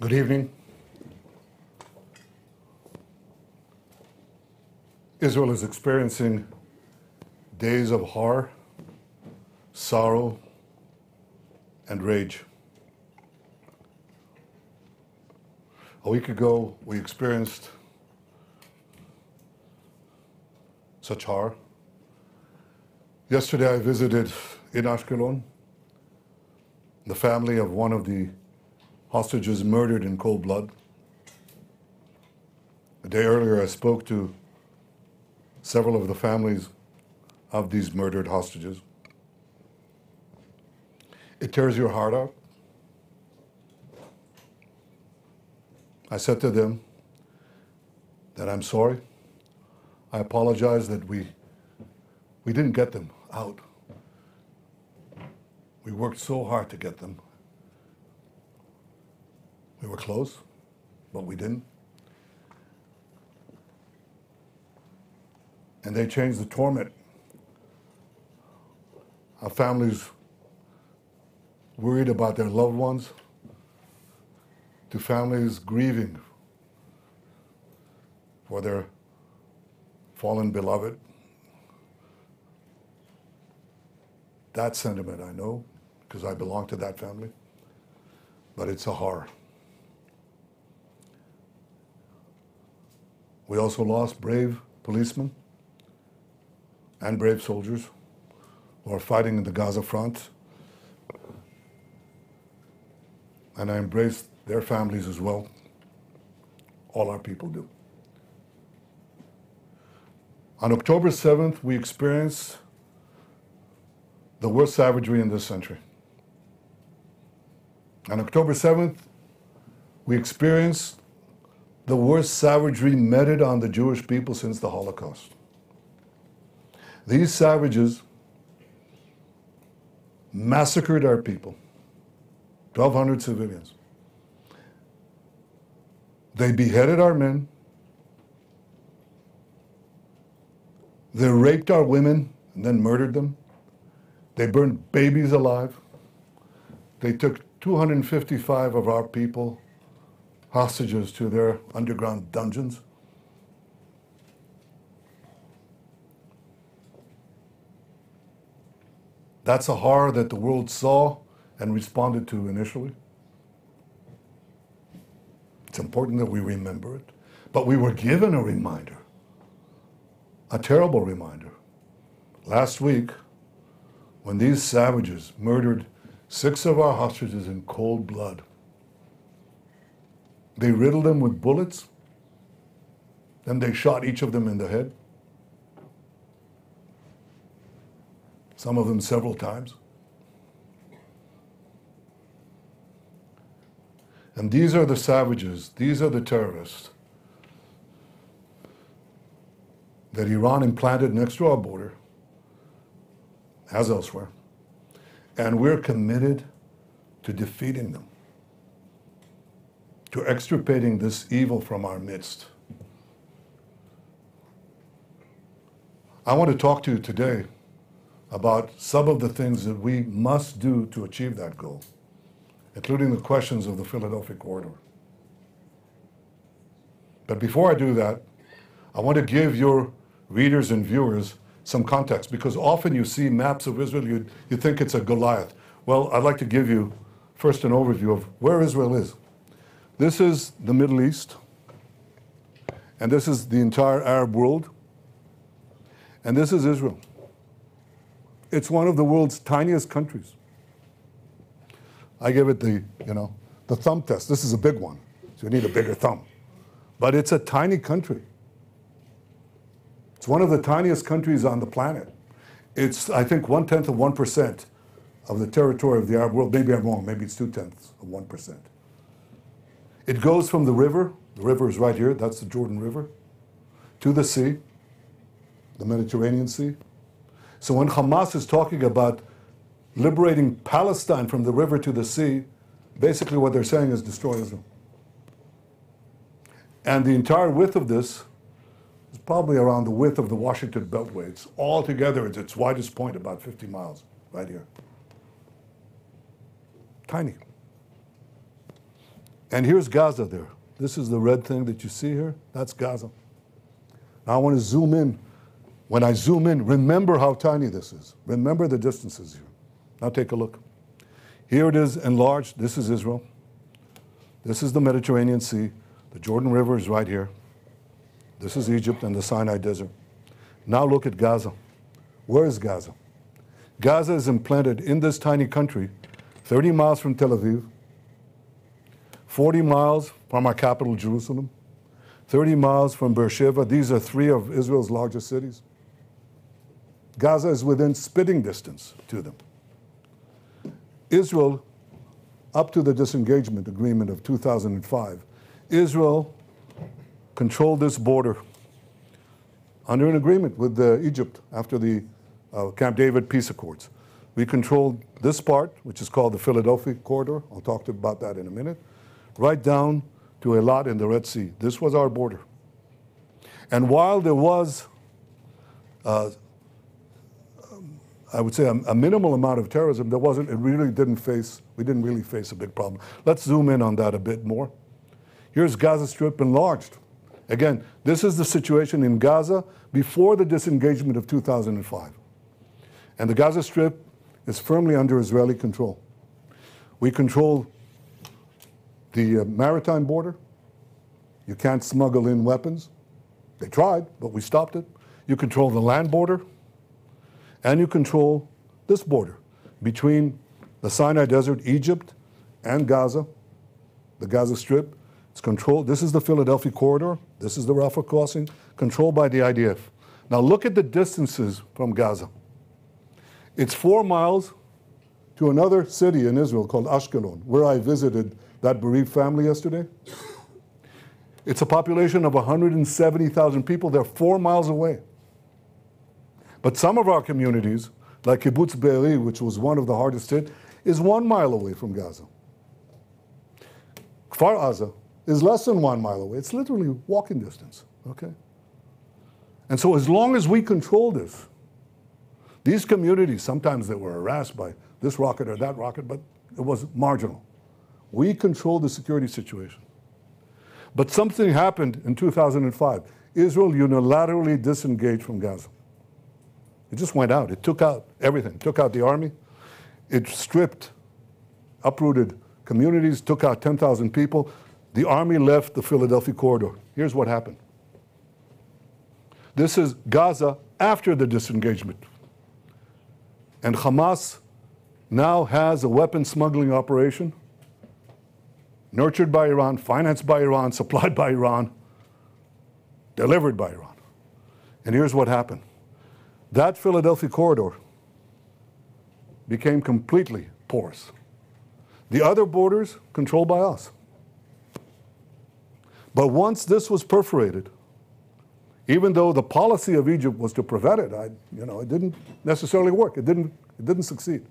Good evening. Israel is experiencing days of horror, sorrow, and rage. A week ago, we experienced such horror. Yesterday, I visited in Ashkelon the family of one of the hostages murdered in cold blood. A day earlier, I spoke to several of the families of these murdered hostages. It tears your heart out. I said to them that I'm sorry. I apologize that we didn't get them out. We worked so hard to get them. We were close, but we didn't. And they changed the torment. Our families worried about their loved ones, to families grieving for their fallen beloved. That sentiment I know, because I belong to that family, but it's a horror. We also lost brave policemen and brave soldiers who are fighting in the Gaza front. And I embrace their families as well. All our people do. On October 7th, we experienced the worst savagery in this century. On October 7th, we experienced the worst savagery meted on the Jewish people since the Holocaust. These savages massacred our people, 1,200 civilians. They beheaded our men. They raped our women and then murdered them. They burned babies alive. They took 255 of our people hostages to their underground dungeons. That's a horror that the world saw and responded to initially. It's important that we remember it. But we were given a reminder, a terrible reminder. Last week, when these savages murdered 6 of our hostages in cold blood, they riddled them with bullets, then they shot each of them in the head, some of them several times. And these are the savages, these are the terrorists that Iran implanted next to our border, as elsewhere. And we're committed to defeating them, to extirpating this evil from our midst. I want to talk to you today about some of the things that we must do to achieve that goal, including the questions of the Philadelphia Corridor. But before I do that, I want to give your readers and viewers some context, because often you see maps of Israel, you think it's a Goliath. Well, I'd like to give you first an overview of where Israel is. This is the Middle East, and this is the entire Arab world, and this is Israel. It's one of the world's tiniest countries. I give it the thumb test. This is a big one, so you need a bigger thumb. But it's a tiny country. It's one of the tiniest countries on the planet. It's, I think, 1/10 of 1% of the territory of the Arab world. Maybe I'm wrong. Maybe it's 2/10 of 1%. It goes from the river is right here, that's the Jordan River, to the sea, the Mediterranean Sea. So when Hamas is talking about liberating Palestine from the river to the sea, basically what they're saying is destroy Israel. And the entire width of this is probably around the width of the Washington Beltway. It's all together, it's its widest point, about 50 miles, right here. Tiny. And here's Gaza there. This is the red thing that you see here. That's Gaza. Now I want to zoom in. When I zoom in, remember how tiny this is. Remember the distances here. Now take a look. Here it is enlarged. This is Israel. This is the Mediterranean Sea. The Jordan River is right here. This is Egypt and the Sinai Desert. Now look at Gaza. Where is Gaza? Gaza is implanted in this tiny country, 30 miles from Tel Aviv, 40 miles from our capital, Jerusalem, 30 miles from Beersheba. These are three of Israel's largest cities. Gaza is within spitting distance to them. Israel, up to the disengagement agreement of 2005, Israel controlled this border under an agreement with Egypt after the Camp David peace accords. We controlled this part, which is called the Philadelphia corridor. I'll talk about that in a minute. Right down to Eilat in the Red Sea. This was our border. And while there was, I would say, a minimal amount of terrorism, we didn't really face a big problem. Let's zoom in on that a bit more. Here's Gaza Strip enlarged. Again, this is the situation in Gaza before the disengagement of 2005. And the Gaza Strip is firmly under Israeli control. We control the maritime border. You can't smuggle in weapons. They tried, but we stopped it. You control the land border, and you control this border between the Sinai Desert, Egypt, and Gaza, the Gaza Strip. It's controlled. This is the Philadelphia corridor. This is the Rafah crossing, controlled by the IDF. Now look at the distances from Gaza. It's 4 miles to another city in Israel called Ashkelon, where I visited that bereaved family yesterday. It's a population of 170,000 people. They're 4 miles away. But some of our communities, like Kibbutz Be'eri, which was one of the hardest hit, is 1 mile away from Gaza. Kfar Aza is less than 1 mile away. It's literally walking distance, okay? And so as long as we control this, these communities, sometimes they were harassed by this rocket or that rocket, but it was marginal. We controlled the security situation. But something happened in 2005. Israel unilaterally disengaged from Gaza. It just went out. It took out everything. It took out the army. It stripped, uprooted communities, took out 10,000 people. The army left the Philadelphia corridor. Here's what happened. This is Gaza after the disengagement. And Hamas now has a weapon smuggling operation nurtured by Iran, financed by Iran, supplied by Iran, delivered by Iran. And here's what happened. That Philadelphia corridor became completely porous. The other borders controlled by us. But once this was perforated, even though the policy of Egypt was to prevent it, it didn't necessarily work. It didn't succeed.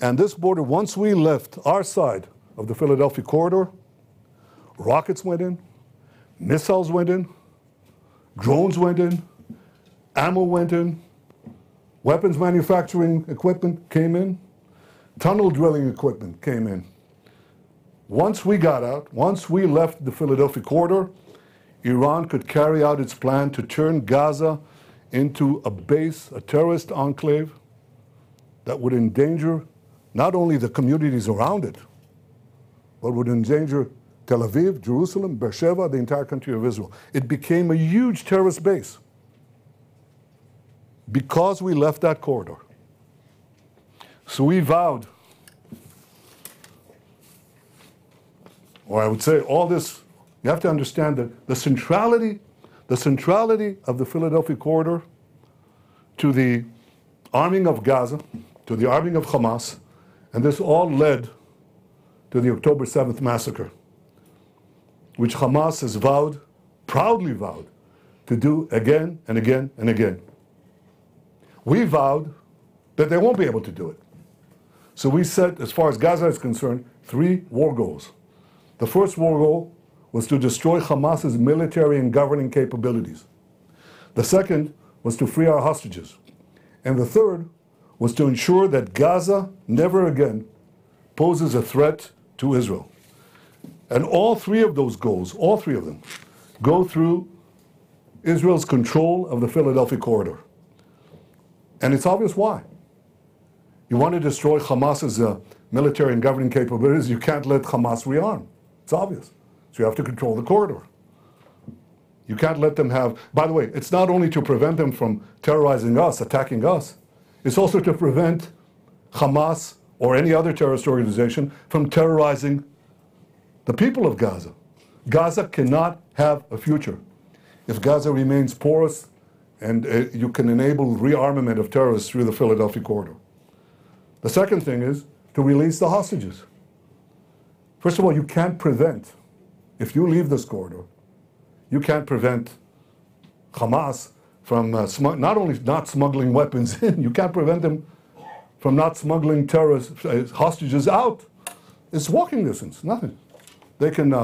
And this border, once we left our side of the Philadelphia corridor, rockets went in, missiles went in, drones went in, ammo went in, weapons manufacturing equipment came in, tunnel drilling equipment came in. Once we got out, once we left the Philadelphia corridor, Iran could carry out its plan to turn Gaza into a base, a terrorist enclave that would endanger not only the communities around it, but would endanger Tel Aviv, Jerusalem, Beersheba, the entire country of Israel. It became a huge terrorist base because we left that corridor. So we vowed, or I would say all this, you have to understand that the centrality of the Philadelphia corridor to the arming of Gaza, to the arming of Hamas, and this all led to the October 7th massacre, which Hamas has vowed, proudly vowed, to do again and again and again. We vowed that they won't be able to do it. So we set, as far as Gaza is concerned, 3 war goals. The first war goal was to destroy Hamas's military and governing capabilities. The second was to free our hostages. And the third was to ensure that Gaza never again poses a threat to Israel. And all three of those goals, all three of them, go through Israel's control of the Philadelphia corridor. And it's obvious why. You want to destroy Hamas's military and governing capabilities, you can't let Hamas rearm. It's obvious. So you have to control the corridor. You can't let them have, by the way, it's not only to prevent them from terrorizing us, attacking us, it's also to prevent Hamas or any other terrorist organization from terrorizing the people of Gaza. Gaza cannot have a future if Gaza remains porous and you can enable rearmament of terrorists through the Philadelphia corridor. The second thing is to release the hostages. First of all, you can't prevent, if you leave this corridor, you can't prevent Hamas from not only not smuggling weapons in, you can't prevent them from not smuggling terrorist hostages out. It's walking distance, nothing. They can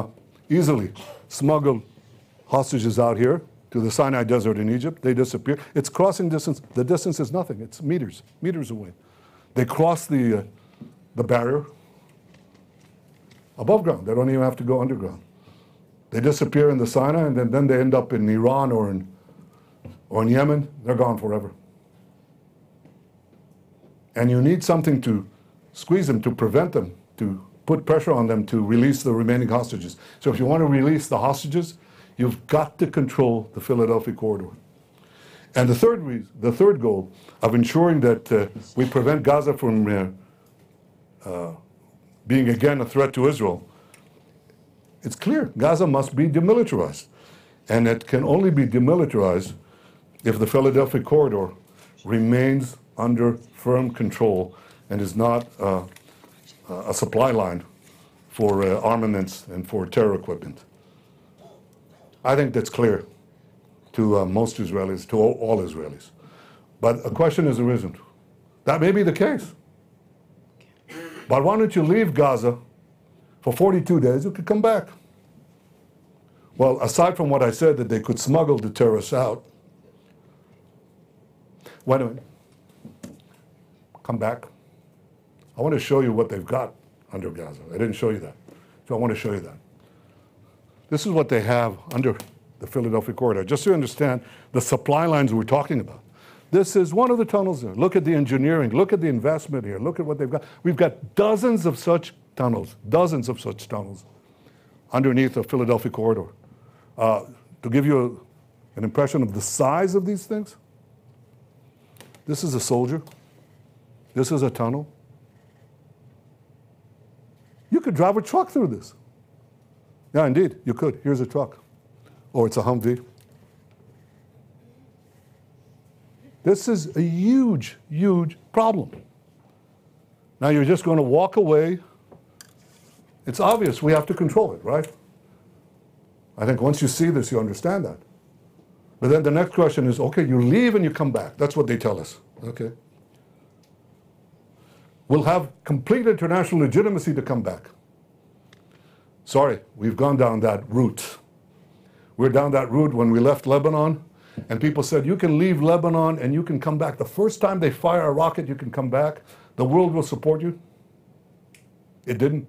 easily smuggle hostages out here to the Sinai Desert in Egypt. They disappear. It's crossing distance. The distance is nothing. It's meters away. They cross the barrier above ground. They don't even have to go underground. They disappear in the Sinai, and then they end up in Iran or in Yemen. They're gone forever. And you need something to squeeze them, to prevent them, to put pressure on them to release the remaining hostages. So if you want to release the hostages, you've got to control the Philadelphia corridor. And the third goal of ensuring that we prevent Gaza from being again a threat to Israel, it's clear Gaza must be demilitarized. And it can only be demilitarized if the Philadelphia corridor remains under firm control and is not a supply line for armaments and for terror equipment. I think that's clear to most Israelis, to all Israelis. But a question has arisen. That may be the case. But why don't you leave Gaza for 42 days? You could come back. Well, aside from what I said, that they could smuggle the terrorists out, wait a minute. Come back. I want to show you what they've got under Gaza. I didn't show you that. So I want to show you that. This is what they have under the Philadelphia corridor, just so you understand the supply lines we're talking about. This is one of the tunnels there. Look at the engineering. Look at the investment here. Look at what they've got. We've got dozens of such tunnels underneath the Philadelphia corridor. To give you an impression of the size of these things, this is a soldier. This is a tunnel. You could drive a truck through this. Yeah, indeed, you could. Here's a truck. Or it's a Humvee. This is a huge, huge problem. Now you're just going to walk away. It's obvious we have to control it, right? I think once you see this, you understand that. But then the next question is, okay, you leave and you come back. That's what they tell us, okay? We'll have complete international legitimacy to come back. Sorry, we've gone down that route. We're down that route when we left Lebanon, and people said, you can leave Lebanon and you can come back. The first time they fire a rocket, you can come back. The world will support you. It didn't.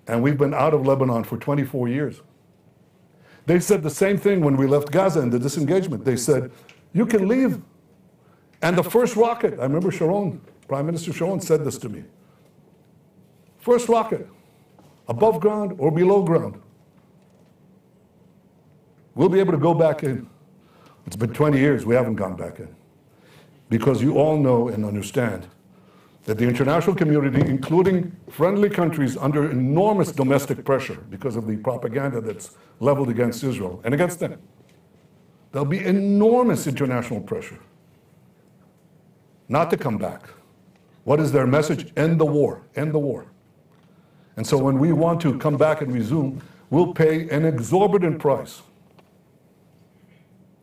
And we've been out of Lebanon for 24 years. They said the same thing when we left Gaza in the disengagement. They said, you can leave. And the first rocket, I remember Sharon, Prime Minister Sharon said this to me. First rocket, above ground or below ground. We'll be able to go back in. It's been 20 years, we haven't gone back in. Because you all know and understand that the international community, including friendly countries under enormous domestic pressure because of the propaganda that's leveled against Israel and against them, there'll be enormous international pressure not to come back. What is their message? End the war, end the war. And so when we want to come back and resume, we'll pay an exorbitant price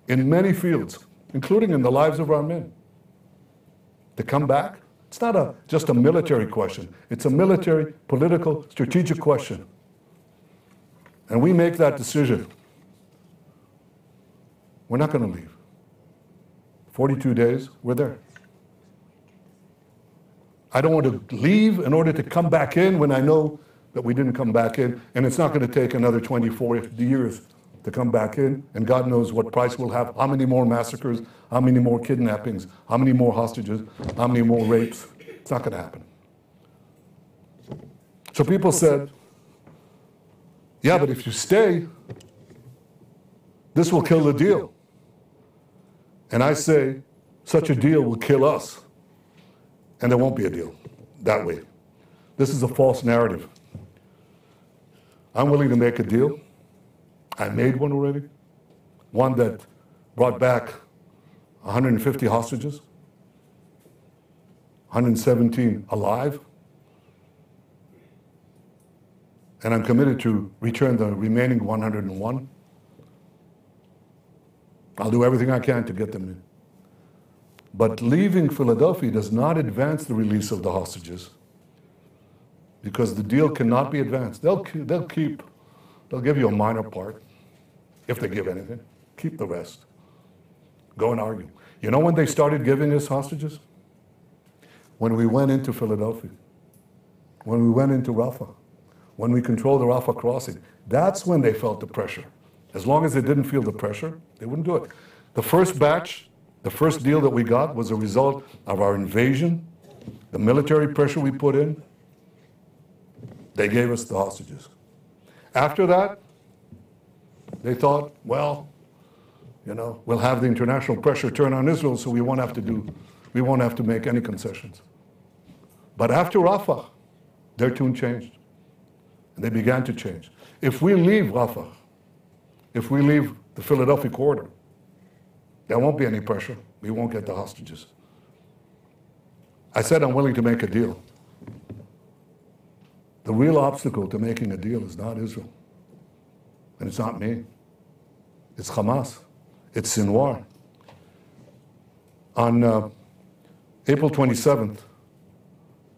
in many fields, including in the lives of our men. To come back, it's not just a military question. It's a military, political, strategic question. And we make that decision. We're not going to leave. 42 days, we're there. I don't want to leave in order to come back in when I know that we didn't come back in, and it's not going to take another 24 years to come back in, and God knows what price we'll have, how many more massacres, how many more kidnappings, how many more hostages, how many more rapes. It's not going to happen. So people said, yeah, but if you stay, this will kill the deal. And I say, such a deal will kill us. And there won't be a deal that way. This is a false narrative. I'm willing to make a deal. I made one already. One that brought back 150 hostages, 117 alive. And I'm committed to return the remaining 101. I'll do everything I can to get them in. But leaving Philadelphia does not advance the release of the hostages, because the deal cannot be advanced. They'll give you a minor part, if they give anything. Keep the rest. Go and argue. You know when they started giving us hostages? When we went into Philadelphia, when we went into Rafah, when we controlled the Rafah crossing. That's when they felt the pressure. As long as they didn't feel the pressure, they wouldn't do it. The first batch, the first deal that we got was a result of our invasion, the military pressure we put in. They gave us the hostages. After that, they thought, well, we'll have the international pressure turn on Israel, so we won't have to make any concessions. But after Rafah, their tune changed. And they began to change. If we leave Rafah, if we leave the Philadelphia corridor, there won't be any pressure. We won't get the hostages. I said I'm willing to make a deal. The real obstacle to making a deal is not Israel. And it's not me. It's Hamas. It's Sinwar. On April 27th,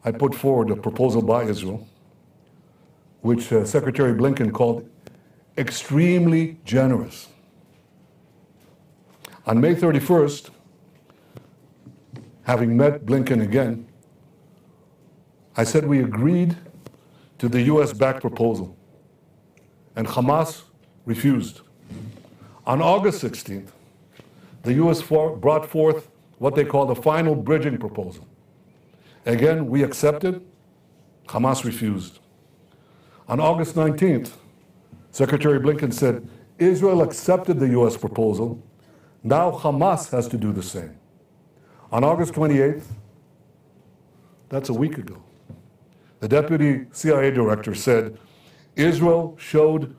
I put forward a proposal by Israel, which Secretary Blinken called extremely generous. On May 31st, having met Blinken again, I said we agreed to the US-backed proposal, and Hamas refused. On August 16th, the US brought forth what they call the final bridging proposal. Again, we accepted, Hamas refused. On August 19th, Secretary Blinken said, Israel accepted the US proposal, now Hamas has to do the same. On August 28th, that's a week ago, the deputy CIA director said, Israel showed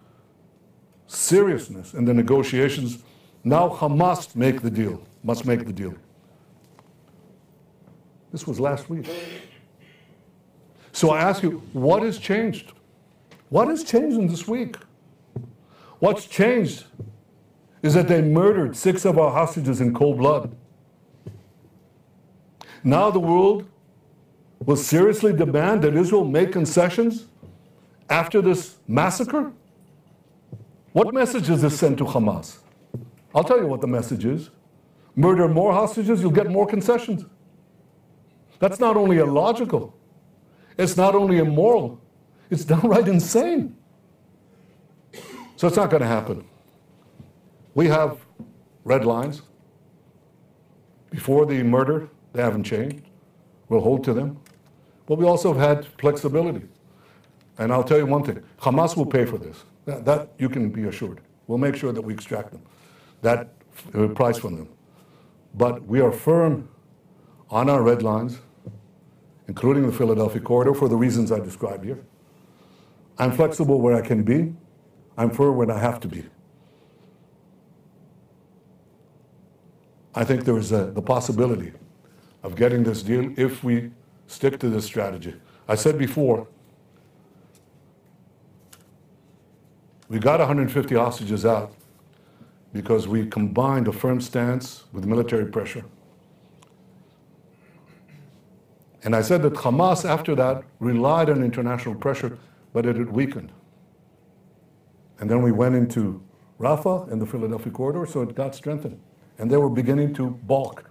seriousness in the negotiations, now Hamas must make the deal. This was last week. So I ask you, what has changed? What has changed in this week? What's changed is that they murdered 6 of our hostages in cold blood. Now the world will seriously demand that Israel make concessions after this massacre? What message does this send to Hamas? I'll tell you what the message is. Murder more hostages, you'll get more concessions. That's not only illogical, it's not only immoral, it's downright insane. So it's not going to happen. We have red lines. Before the murder, they haven't changed. We'll hold to them. But we also have had flexibility. And I'll tell you one thing, Hamas will pay for this. That you can be assured. We'll make sure that we extract them, that price from them. But we are firm on our red lines, including the Philadelphia corridor, for the reasons I described here. I'm flexible where I can be. I'm firm when I have to be. I think there is the possibility of getting this deal if we stick to this strategy. I said before, we got 150 hostages out because we combined a firm stance with military pressure. And I said that Hamas, after that, relied on international pressure, but it had weakened. And then we went into Rafah and the Philadelphia corridor, so it got strengthened. And they were beginning to balk.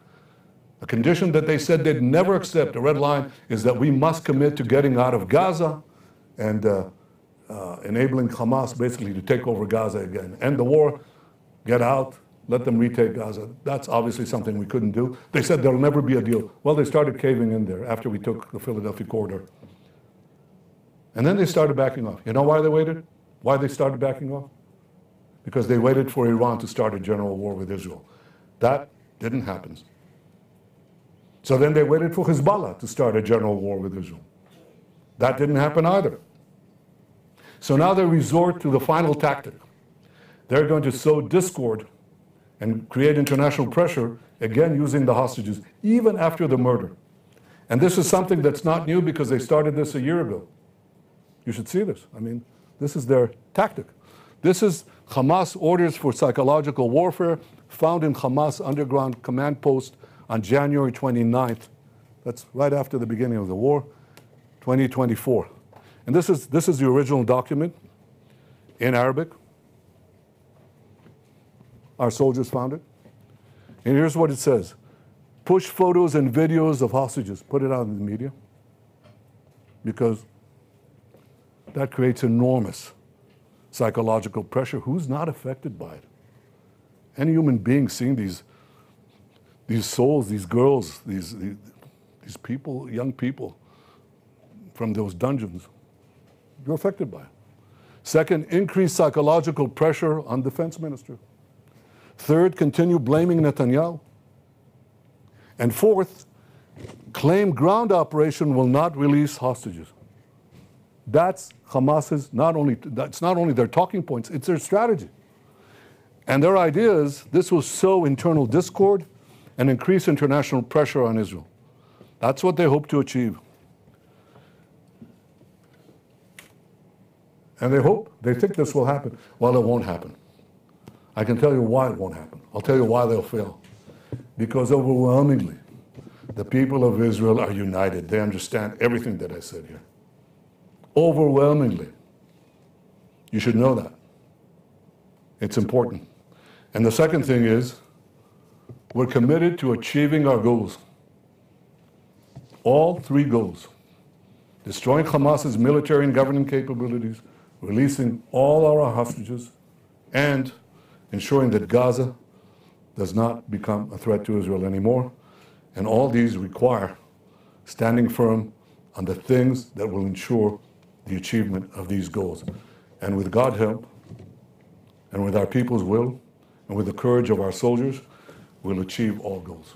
A condition that they said they'd never accept, a red line, is that we must commit to getting out of Gaza and enabling Hamas basically to take over Gaza again. End the war, get out, let them retake Gaza. That's obviously something we couldn't do. They said there'll never be a deal. Well, they started caving in there after we took the Philadelphia corridor. And then they started backing off. You know why they waited? Why they started backing off? Because they waited for Iran to start a general war with Israel. That didn't happen. So then they waited for Hezbollah to start a general war with Israel. That didn't happen either. So now they resort to the final tactic. They're going to sow discord and create international pressure, again using the hostages, even after the murder. And this is something that's not new because they started this a year ago. You should see this. I mean, this is their tactic. This is Hamas orders for psychological warfare found in Hamas underground command post on January 29th. That's right after the beginning of the war, 2024. And this is the original document in Arabic. Our soldiers found it. And here's what it says. Push photos and videos of hostages. Put it out in the media. Because that creates enormous psychological pressure. Who's not affected by it? Any human being seeing these souls, these girls, these people, young people from those dungeons, you're affected by it. Second, increase psychological pressure on defense minister. Third, continue blaming Netanyahu. And fourth, claim ground operation will not release hostages. That's Hamas's, that's not only their talking points, it's their strategy. And their idea is this will sow internal discord and increase international pressure on Israel. That's what they hope to achieve. And they think this will happen. Well, it won't happen. I can tell you why it won't happen. I'll tell you why they'll fail. Because overwhelmingly, the people of Israel are united. They understand everything that I said here. Overwhelmingly. You should know that. It's important. And the second thing is, we're committed to achieving our goals. All three goals. Destroying Hamas's military and governing capabilities, releasing all our hostages, and ensuring that Gaza does not become a threat to Israel anymore. And all these require standing firm on the things that will ensure the achievement of these goals. And with God's help, and with our people's will, and with the courage of our soldiers, we'll achieve all goals.